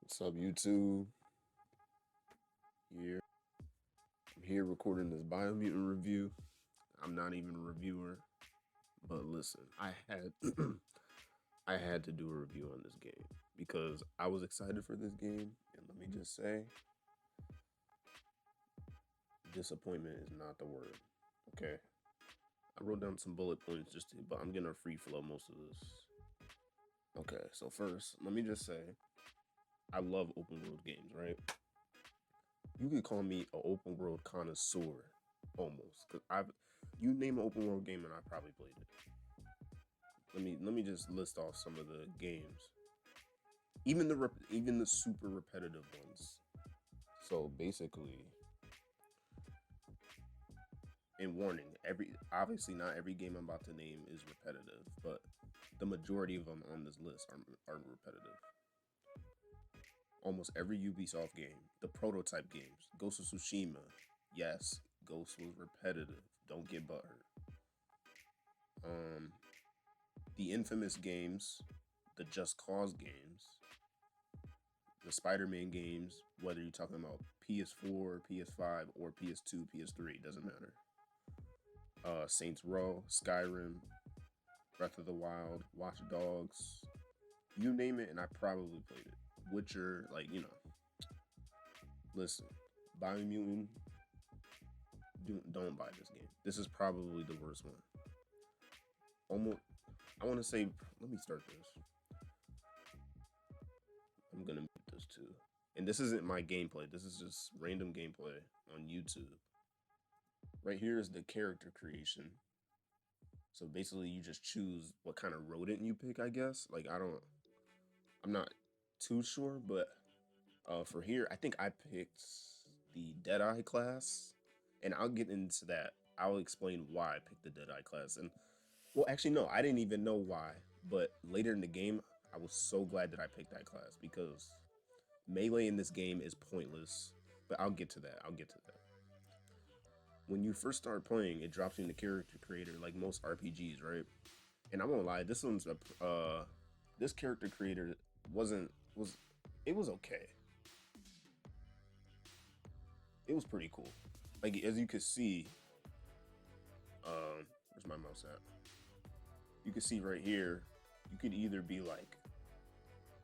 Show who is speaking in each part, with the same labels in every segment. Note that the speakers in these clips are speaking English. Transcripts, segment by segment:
Speaker 1: What's up, YouTube? Here, I'm here recording this Biomutant review. I'm not even a reviewer, but listen, I had I had to do a review on this game because I was excited for this game, and let me just say, disappointment is not the word. Okay, I wrote down some bullet points but I'm gonna free flow most of this. Okay, so first, let me just say, I love open world games, right? You could call me an open world connoisseur, almost, because you name an open world game and I probably played it. Let me just list off some of the games, even the super repetitive ones. So basically, and warning, obviously not every game I'm about to name is repetitive, but the majority of them on this list are repetitive. Almost every Ubisoft game, the prototype games, Ghost of Tsushima, yes, Ghost was repetitive. Don't get butthurt. The infamous games, the Just Cause games, the Spider-Man games, whether you're talking about PS4, PS5, or PS2, PS3, doesn't matter. Saints Row, Skyrim, Breath of the Wild, Watch Dogs, you name it, and I probably played it. Witcher, listen, Biomutant, don't buy this game. This is probably the worst one. Almost, I want to say, let me start this. I'm gonna mute this too. And this isn't my gameplay. This is just random gameplay on YouTube. Right here is the character creation. So basically you just choose what kind of rodent you pick, I guess. I'm not too sure, but for here, I think I picked the Deadeye class. And I'll get into that. I'll explain why I picked the Deadeye class. And well, actually, no, I didn't even know why. But later in the game, I was so glad that I picked that class because melee in this game is pointless. But I'll get to that. When you first start playing, it drops you in the character creator like most RPGs, right? And I'm gonna lie, this character creator was it was okay. It was pretty cool. Like as you could see, where's my mouse at? You can see right here, you could either be like,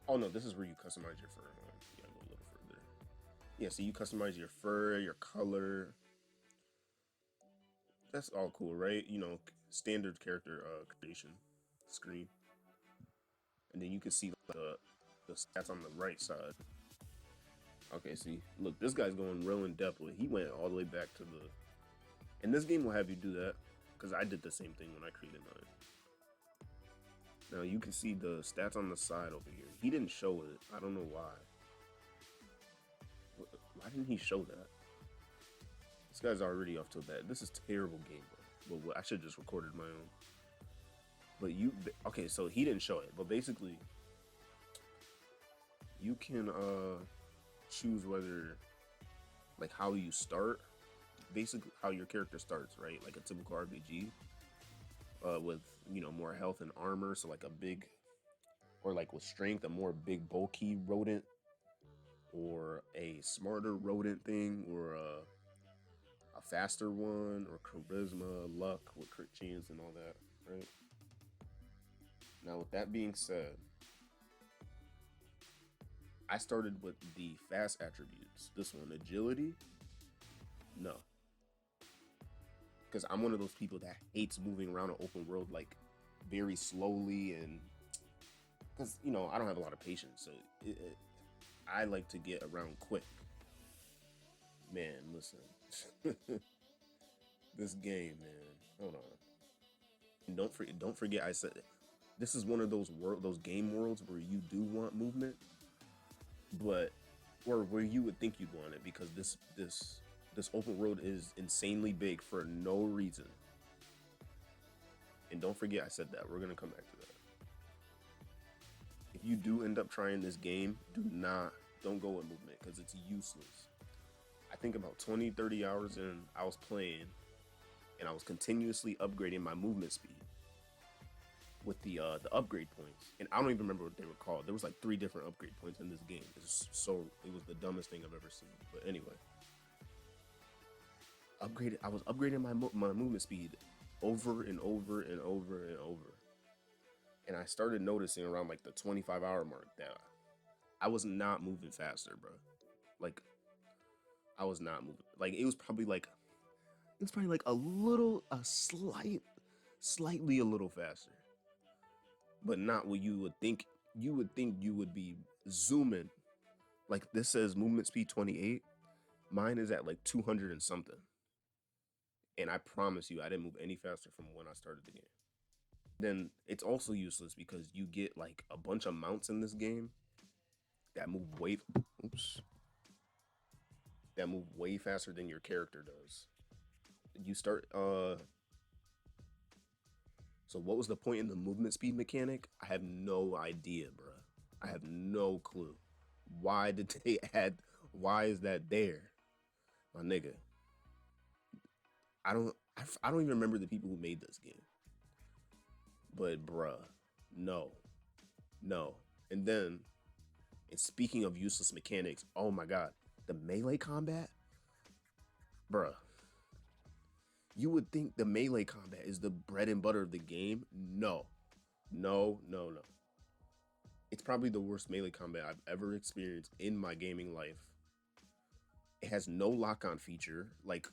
Speaker 1: oh no, this is where you customize your fur. You gotta go a little further. Yeah, so you customize your fur, your color. That's all cool, right? You know, standard character creation screen. And then you can see the stats on the right side. Okay, see, look, this guy's going real in depth with. He went all the way back to the. And this game will have you do that because I did the same thing when I created mine. Now you can see the stats on the side over here. He didn't show it. I don't know why. Why didn't he show that? This guy's already off to that. This is terrible gameplay. But I should just recorded my own. But okay, so he didn't show it. But basically, you can choose whether, like, how you start. Basically, how your character starts, right? Like a typical RPG. With, you know, more health and armor. So like a big, or like with strength, a more big bulky rodent. Or a smarter rodent thing. Or a faster one, or charisma, luck with crit chance and all that, right? Now, with that being said, I started with the fast attributes. This one, agility, no. Because I'm one of those people that hates moving around an open world like very slowly, and because, you know, I don't have a lot of patience, so I like to get around quick. Man, listen. This game, man. Hold on. And don't forget I said this is one of those game worlds where you do want movement, but or where you would think you'd want it because this open world is insanely big for no reason. And don't forget I said that. We're gonna come back to that. If you do end up trying this game, don't go with movement because it's useless. I think about 20-30 hours in, I was playing and I was continuously upgrading my movement speed. with the upgrade points, and I don't even remember what they were called. There was like three different upgrade points in this game. It was the dumbest thing I've ever seen. But anyway, upgraded. I was upgrading my movement speed over and over and over and over, and I started noticing around like the 25-hour mark that I was not moving faster, bro. Like I was not moving. Like it was probably like slightly a little faster, but not what you would think. You would think you would be zooming. Like this says movement speed 28. Mine is at like 200 and something. And I promise you, I didn't move any faster from when I started the game. Then it's also useless because you get like a bunch of mounts in this game that move oops, that move way faster than your character does. You start So what was the point in the movement speed mechanic? I have no idea, bro. I have no clue. Why did they add? Why is that there, my nigga? I don't even remember the people who made this game. But bruh, no, no. And then, and speaking of useless mechanics, oh my god, the melee combat, bruh. You would think the melee combat is the bread and butter of the game. No, no, no, no. It's probably the worst melee combat I've ever experienced in my gaming life. It has no lock-on feature. Like,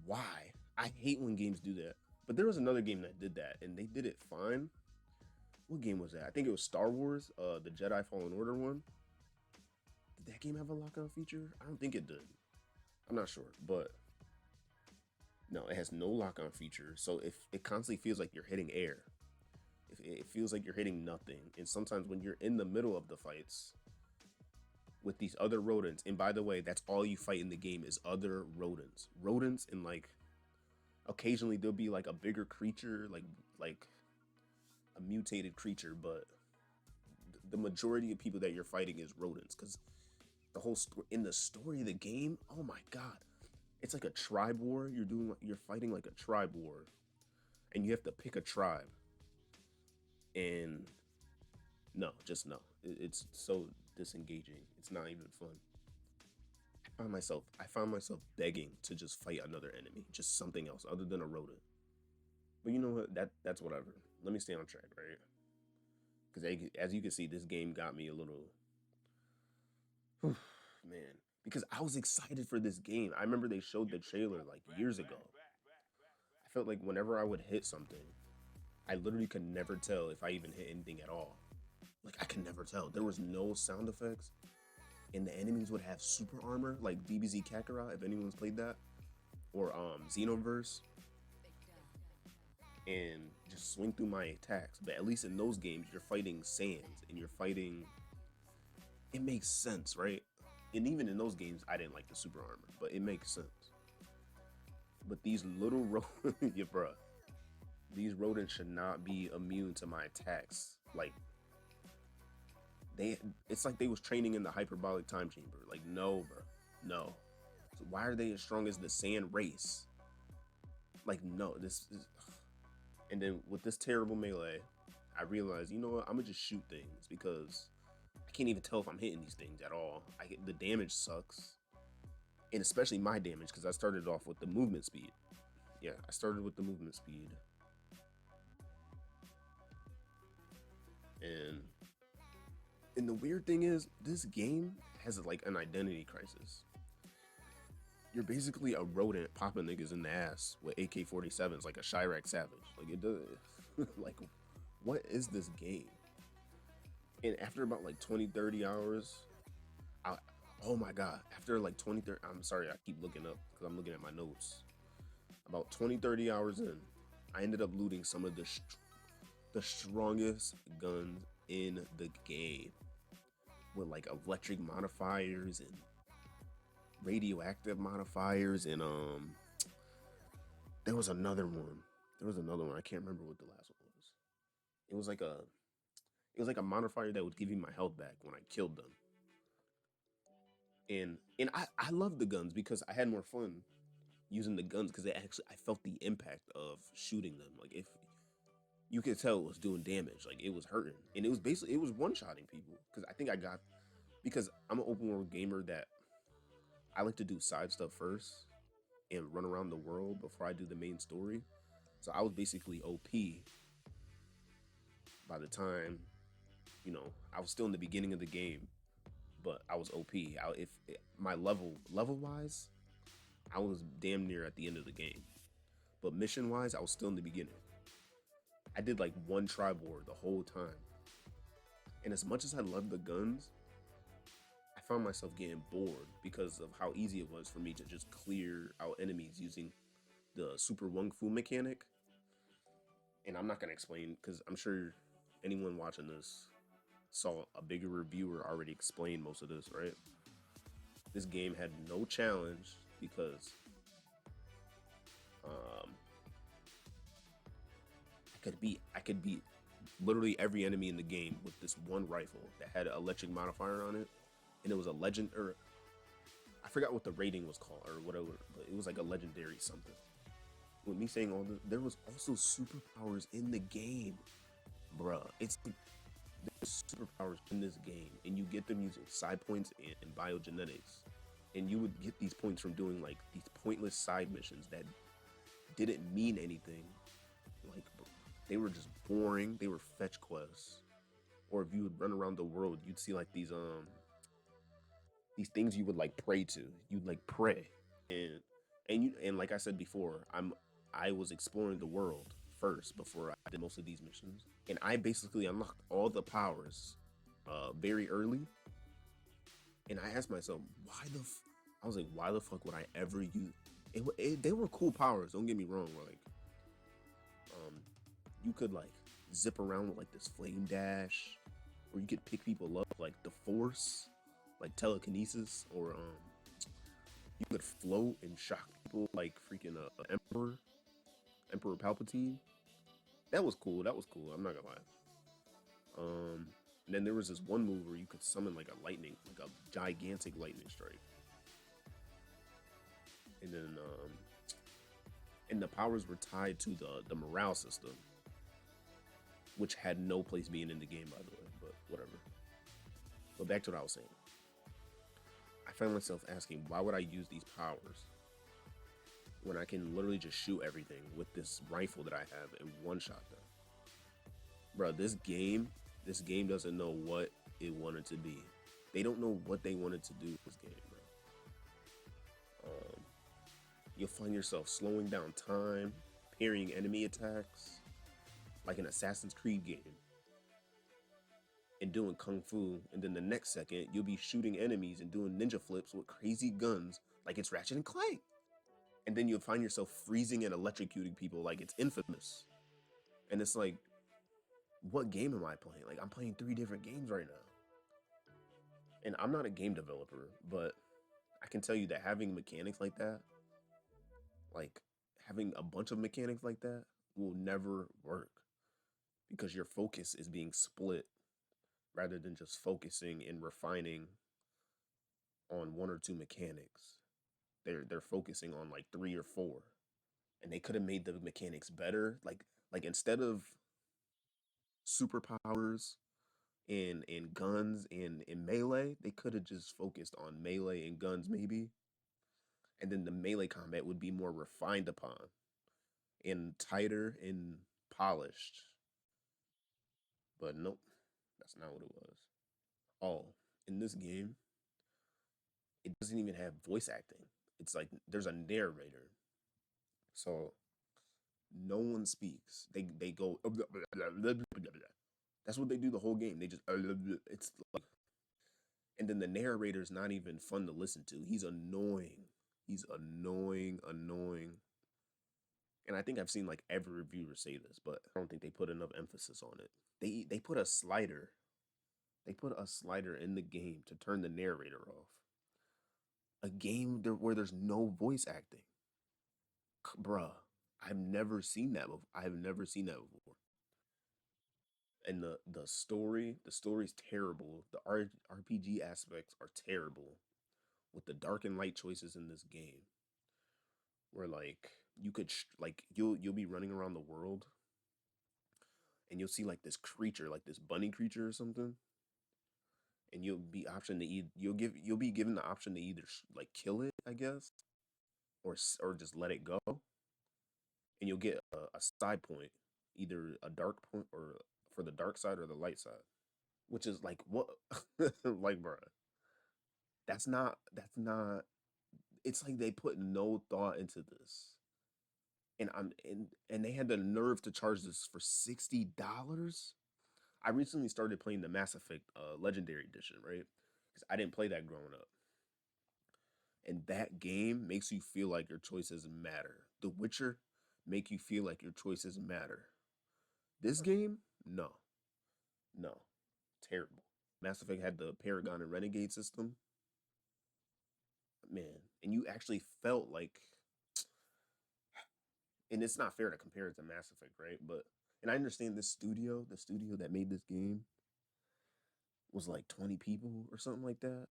Speaker 1: why? I hate when games do that. But there was another game that did that, and they did it fine. What game was that? I think it was Star Wars, the Jedi Fallen Order one. Did that game have a lock-on feature? I don't think it did. I'm not sure, but no, it has no lock-on feature. So if it constantly feels like you're hitting air, if it feels like you're hitting nothing, and sometimes when you're in the middle of the fights with these other rodents, and by the way, that's all you fight in the game is other rodents, and like occasionally there'll be like a bigger creature, like a mutated creature, but the majority of people that you're fighting is rodents, because the whole in the story of the game, oh my god, it's like a tribe war. You're fighting like a tribe war, and you have to pick a tribe. And no, just no. It's so disengaging. It's not even fun. I found myself begging to just fight another enemy, just something else other than a rodent. But you know what? That's whatever. Let me stay on track, right? Because as you can see, this game got me a little, man. Because I was excited for this game. I remember they showed the trailer like years ago. I felt like whenever I would hit something, I literally could never tell if I even hit anything at all. Like I could never tell. There was no sound effects, and the enemies would have super armor, like DBZ Kakarot, if anyone's played that, or Xenoverse, and just swing through my attacks. But at least in those games, you're fighting sands, and you're fighting. It makes sense, right? And even in those games, I didn't like the super armor, but it makes sense. But these little yeah, bruh, these rodents should not be immune to my attacks. Like it's like they was training in the hyperbolic time chamber. Like no, bro, no. So why are they as strong as the sand race? Like no, this is. And then with this terrible melee, I realized, you know what? I'm gonna just shoot things because I can't even tell if I'm hitting these things at all. The damage sucks, and especially my damage because I started off with the movement speed. Yeah, I started with the movement speed, and the weird thing is, this game has like an identity crisis. You're basically a rodent popping niggas in the ass with AK-47s like a Chirac Savage. Like it does. Like, what is this game? And after about like 20-30 hours, oh my god, after like 20-30, I'm sorry, I keep looking up because I'm looking at my notes. About 20-30 hours in, I ended up looting some of the strongest guns in the game, with like electric modifiers and radioactive modifiers, and there was another one. I can't remember what the last one was. It was like a modifier that would give you my health back when I killed them. And I loved the guns because I had more fun using the guns because I felt the impact of shooting them. Like you could tell it was doing damage. Like it was hurting, and it was basically it was one shotting people. Because I think I got because I'm an open world gamer that I like to do side stuff first and run around the world before I do the main story. So I was basically OP by the time I was still in the beginning of the game, but I was OP. If my level wise, I was damn near at the end of the game, but mission wise, I was still in the beginning. I did like one Tribord the whole time, and as much as I loved the guns, I found myself getting bored because of how easy it was for me to just clear out enemies using the super Wung Fu mechanic. And I'm not gonna explain because I'm sure anyone watching this saw a bigger reviewer already explain most of this, right? This game had no challenge because um, I could beat literally every enemy in the game with this one rifle that had an electric modifier on it, and it was a legend or I forgot what the rating was called or whatever, but it was like a legendary something. With me saying all this, there was also superpowers in the game, bruh. It's like there's superpowers in this game, and you get them using side points and biogenetics. And you would get these points from doing like these pointless side missions that didn't mean anything. Like they were just boring. They were fetch quests. Or if you would run around the world, you'd see like these things you would like pray to. You'd like pray, and and like I said before, I was exploring the world first before I did most of these missions, and I basically unlocked all the powers very early. And I asked myself, I was like, why the fuck would I ever use? They were cool powers. Don't get me wrong. Like, um, you could like zip around with like this flame dash, or you could pick people up like the force, like telekinesis, or you could float and shock people like freaking Emperor Palpatine. That was cool. That was cool. I'm not gonna lie. Um, and then there was this one move where you could summon like a lightning, like a gigantic lightning strike, and then and the powers were tied to the morale system, which had no place being in the game, by the way. But whatever. But back to what I was saying. I found myself asking, why would I use these powers when I can literally just shoot everything with this rifle that I have and one shot them? Bro, this game doesn't know what it wanted to be. They don't know what they wanted to do with this game, bro. You'll find yourself slowing down time, parrying enemy attacks, like an Assassin's Creed game, and doing kung fu, and then the next second you'll be shooting enemies and doing ninja flips with crazy guns like it's Ratchet and Clank. And then you'll find yourself freezing and electrocuting people like it's Infamous. And it's like, what game am I playing? Like I'm playing three different games right now. And I'm not a game developer, but I can tell you that having mechanics like that, like having a bunch of mechanics like that, will never work because your focus is being split rather than just focusing and refining on one or two mechanics. They're focusing on like three or four, and they could have made the mechanics better. Like instead of superpowers and guns and melee, they could have just focused on melee and guns maybe, and then the melee combat would be more refined upon and tighter and polished. But nope, that's not what it was. Oh, in this game, it doesn't even have voice acting. It's like there's a narrator. So no one speaks. They go that's what they do the whole game. They just it's like and then the narrator's not even fun to listen to. He's annoying. He's annoying. And I think I've seen like every reviewer say this, but I don't think they put enough emphasis on it. They put a slider. They put a slider in the game to turn the narrator off. A game where there's no voice acting. Bruh, I've never seen that before. I've never seen that before. And the story's terrible. The RPG aspects are terrible with the dark and light choices in this game. Where like you could like you'll be running around the world and you'll see like this creature, like this bunny creature or something, and you'll be given the option to either like kill it, I guess, or just let it go, and you'll get a side point, either a dark point or for the dark side or the light side, which is like what, like, bruh, that's not. It's like they put no thought into this, and they had the nerve to charge this for $60. I recently started playing the Mass Effect Legendary Edition, right? Because I didn't play that growing up. And that game makes you feel like your choices matter. The Witcher make you feel like your choices matter. This game, no, no, terrible. Mass Effect had the Paragon and Renegade system, man, and you actually felt like, and it's not fair to compare it to Mass Effect, right? But and I understand this studio, the studio that made this game, was like 20 people or something like that.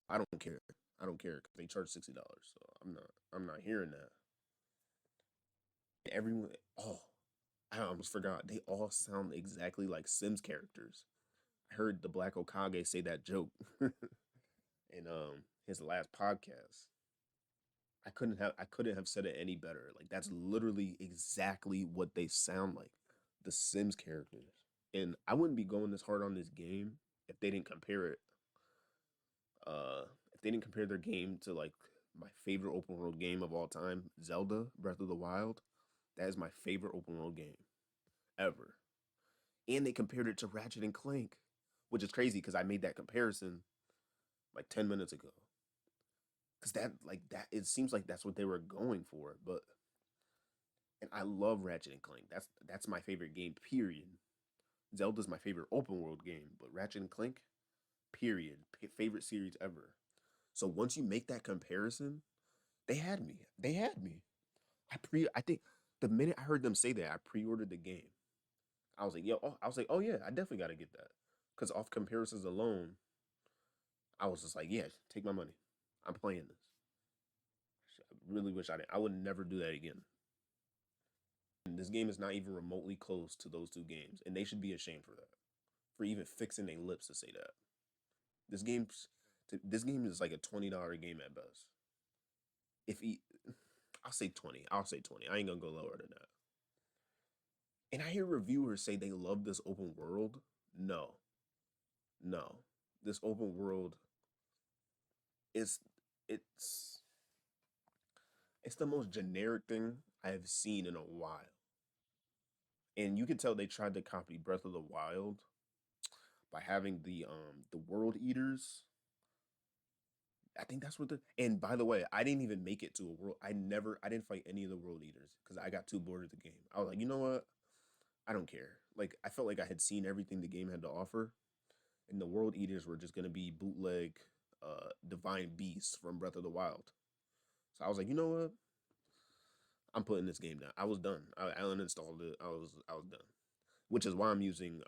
Speaker 1: I don't care. I don't care because they charge $60. So I'm not hearing that. Everyone, oh, I almost forgot. They all sound exactly like Sims characters. I heard the Black Okage say that joke in his last podcast. I couldn't have said it any better. Like that's literally exactly what they sound like. The Sims characters. And I wouldn't be going this hard on this game if they didn't compare it if they didn't compare their game to like my favorite open world game of all time, Zelda Breath of the Wild. That is my favorite open world game ever. And they compared it to Ratchet and Clank, which is crazy because I made that comparison like 10 minutes ago. Cause that it seems like that's what they were going for, but and I love Ratchet and Clank. That's my favorite game, period. Zelda's my favorite open world game, but Ratchet and Clank, period. Favorite series ever. So once you make that comparison, they had me. They had me. I think the minute I heard them say that, I pre-ordered the game. I was like, yo, oh, I was like, oh yeah, I definitely gotta get that. Cause off comparisons alone, I was just like, yeah, take my money. I'm playing this. I really wish I didn't. I would never do that again. And this game is not even remotely close to those two games, and they should be ashamed for that, for even fixing their lips to say that. This game's this game is like a $20 game at best. If he, I'll say 20. I'll say 20. I ain't gonna go lower than that. And I hear reviewers say they love this open world. No, no. This open world is it's it's the most generic thing I have seen in a while. And you can tell they tried to copy Breath of the Wild by having the world eaters. I think that's what the and by the way, I didn't even make it to a world. I didn't fight any of the world eaters because I got too bored of the game. I was like, you know what? I don't care. Like I felt like I had seen everything the game had to offer, and the world eaters were just gonna be bootleg divine beasts from Breath of the Wild. So I was like, you know what? I'm putting this game down. I was done. I uninstalled it. I was done. Which is why I'm using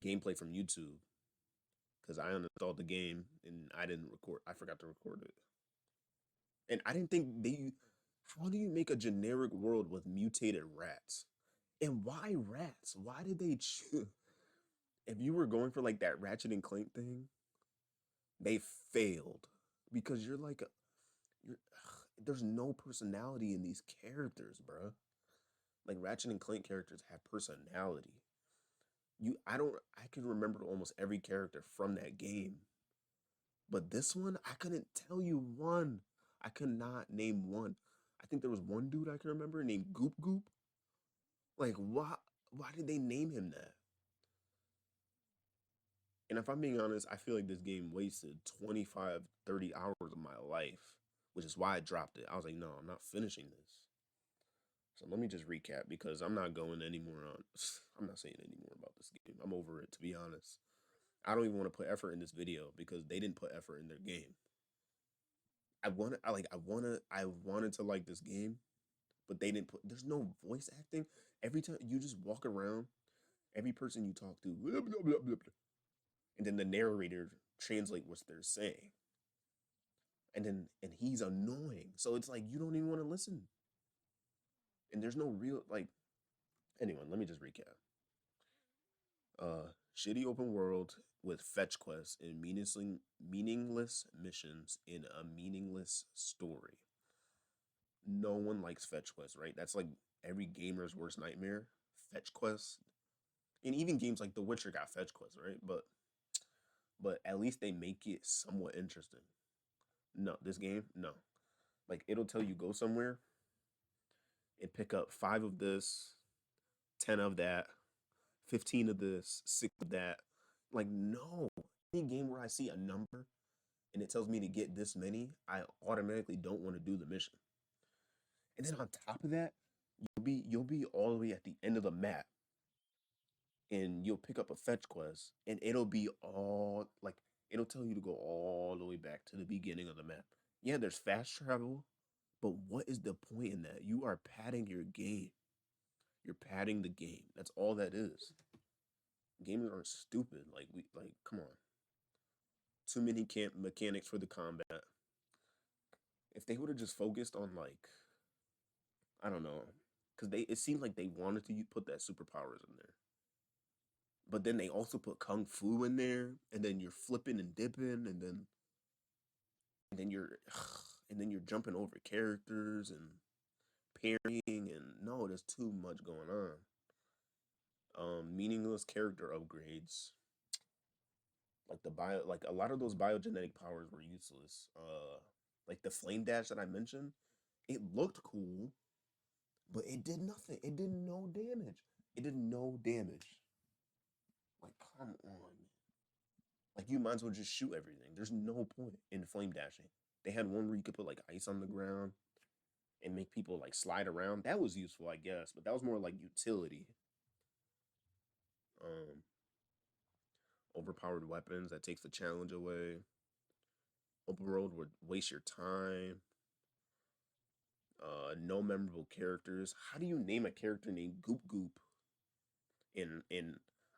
Speaker 1: gameplay from YouTube because I uninstalled the game and I didn't record. I forgot to record it, and I didn't think they. How do you make a generic world with mutated rats? And why rats? Why did they choose? If you were going for like that Ratchet and Clank thing, they failed because you're there's no personality in these characters, bruh. Like Ratchet and Clank characters have personality. I don't I can remember almost every character from that game. But this one, I couldn't tell you one. I could not name one. I think there was one dude I can remember named Goop Goop. Like why did they name him that? And if I'm being honest, I feel like this game wasted 25, 30 hours of my life, which is why I dropped it. I was like, no, I'm not finishing this. So let me just recap because I'm not going anymore on. I'm not saying any more about this game. I'm over it, to be honest. I don't even want to put effort in this video because they didn't put effort in their game. I wanted to like this game, but they didn't put. There's no voice acting. Every time you just walk around, every person you talk to, blah, blah, blah, blah, blah, and then the narrator translate what they're saying, and he's annoying. So it's like you don't even want to listen, and there's no real like Anyway, let me just recap. Shitty open world with fetch quests and meaningless missions in a meaningless story. No one likes fetch quests, right? That's like every gamer's worst nightmare. Fetch quests, and even games like The Witcher got fetch quests, right? But at least they make it somewhat interesting. No, this game, no. Like it'll tell you go somewhere and pick up five of this, 10 of that, 15 of this, six of that. Like, no. Any game where I see a number and it tells me to get this many, I automatically don't want to do the mission. And then on top of that, you'll be all the way at the end of the map and you'll pick up a fetch quest and it'll be all like it'll tell you to go all the way back to the beginning of the map. Yeah, there's fast travel, but what is the point in that? You are padding your game. You're padding the game. That's all that is. Games aren't stupid. Like come on. Too many camp mechanics for the combat. If they would have just focused on like I don't know, because they it seemed like they wanted to put that superpowers in there, but then they also put kung fu in there, and then you're flipping and dipping, and then you're and then you're jumping over characters and parrying, and no, there's too much going on. Meaningless character upgrades, like a lot of those biogenetic powers were useless. Like the flame dash that I mentioned, it looked cool, but it did nothing. It did no damage. It did no damage. Like, come on. Like, you might as well just shoot everything. There's no point in flame dashing. They had one where you could put like ice on the ground and make people like slide around. That was useful, I guess, but that was more like utility. Um, Overpowered weapons that takes the challenge away. Open world would waste your time. No memorable characters. How do you name a character named Goop Goop in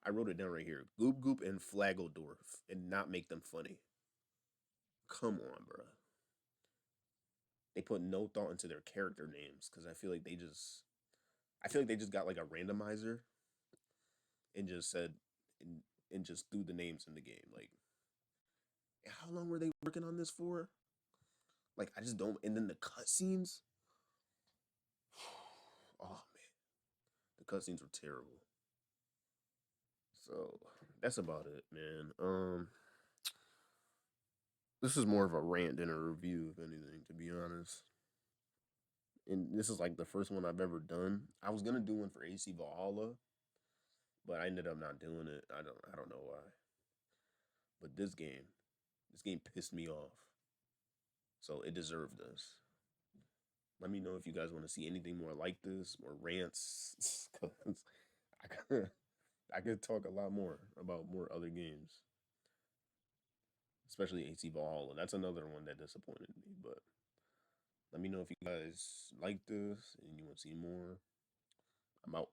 Speaker 1: I wrote it down right here. Goop Goop and Flaggledorf and not make them funny. Come on, bro. They put no thought into their character names because I feel like they just got like a randomizer and just said and just threw the names in the game. Like, how long were they working on this for? Like, I just don't. And then the cutscenes. Oh man, the cutscenes were terrible. So that's about it, man. This is more of a rant than a review, if anything, to be honest. And this is like the first one I've ever done. I was gonna do one for AC Valhalla, but I ended up not doing it. I don't know why. But this game pissed me off. So it deserved this. Let me know if you guys want to see anything more like this, more rants. 'Cause I could, I could talk a lot more about more other games, especially AC Valhalla. That's another one that disappointed me. But let me know if you guys like this and you want to see more. I'm out.